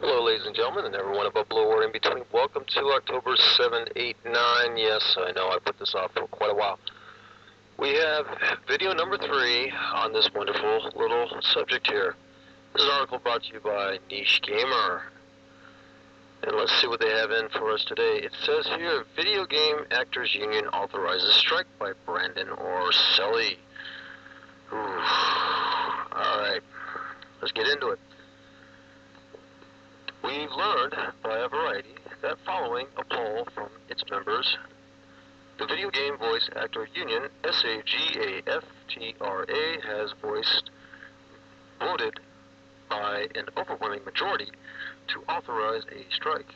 Hello, ladies and gentlemen, and everyone above, below, or in between. Welcome to October 7, 8, 9. Yes, I know I put this off for quite a while. We have video number 3 on this wonderful little subject here. This is an article brought to you by Niche Gamer. And let's see what they have in for us today. It says here, Video Game Actors Union authorizes strike by Brandon Orselli. Alright, let's get into it. We've learned by a variety that following a poll from its members, the Video Game Voice Actor Union, SAGAFTRA, has voted by an overwhelming majority to authorize a strike.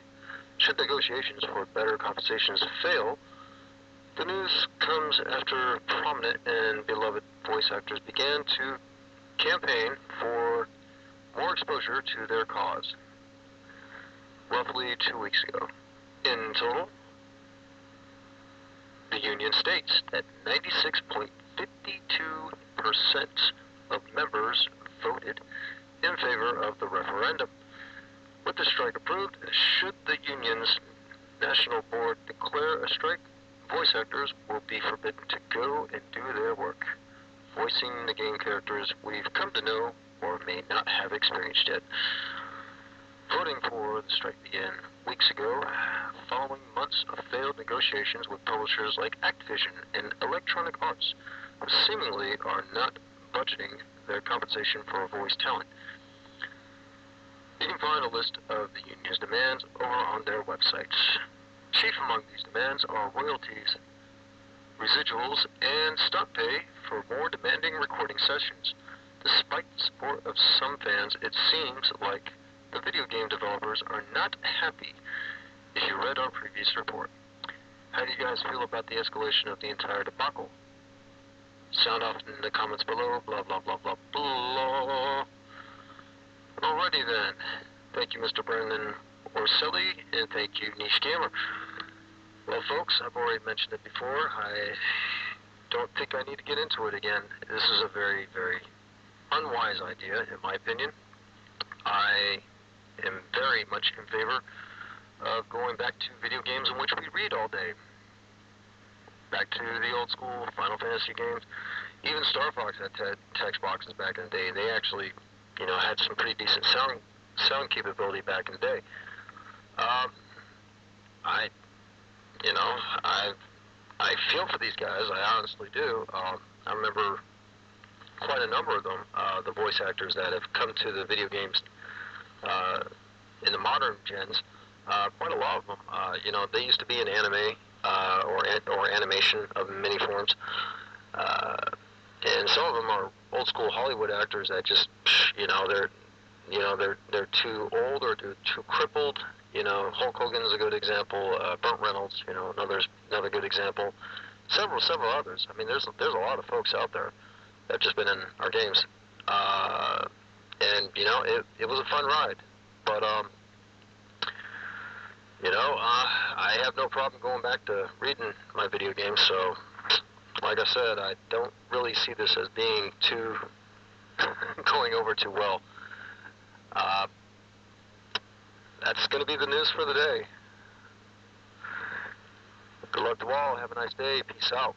Should negotiations for better compensations fail, the news comes after prominent and beloved voice actors began to campaign for more exposure to their cause. Roughly 2 weeks ago. In total, the union states that 96.52% of members voted in favor of the referendum. With the strike approved, should the union's national board declare a strike, voice actors will be forbidden to go and do their work, voicing the game characters we've come to know or may not have experienced yet. Voting for the strike began weeks ago, following months of failed negotiations with publishers like Activision and Electronic Arts, who seemingly are not budgeting their compensation for voice talent. You can find a list of the union's demands over on their websites. Chief among these demands are royalties, residuals, and stunt pay for more demanding recording sessions. Despite the support of some fans, it seems like the video game developers are not happy, if you read our previous report. How do you guys feel about the escalation of the entire debacle? Sound off in the comments below, blah, blah, blah, blah, blah. Alrighty then. Thank you, Mr. Brandon Orselli, and thank you, Niche Gamer. Well, folks, I've already mentioned it before. I don't think I need to get into it again. This is a very, very unwise idea, in my opinion. I am very much in favor of going back to video games in which we read all day. Back to the old school Final Fantasy games. Even Star Fox had text boxes back in the day. They actually, had some pretty decent sound capability back in the day. I feel for these guys. I honestly do. I remember quite a number of them, the voice actors that have come to the video games in the modern gens, quite a lot of them. They used to be in anime or animation of many forms, and some of them are old school Hollywood actors that just, they're too old or too crippled. Hulk Hogan is a good example. Burt Reynolds, another good example. Several others. I mean, there's a lot of folks out there that have just been in our games, and it was a fun ride. But I have no problem going back to reading my video games. So, like I said, I don't really see this as being too going over too well. That's going to be the news for the day. Good luck to all. Have a nice day. Peace out.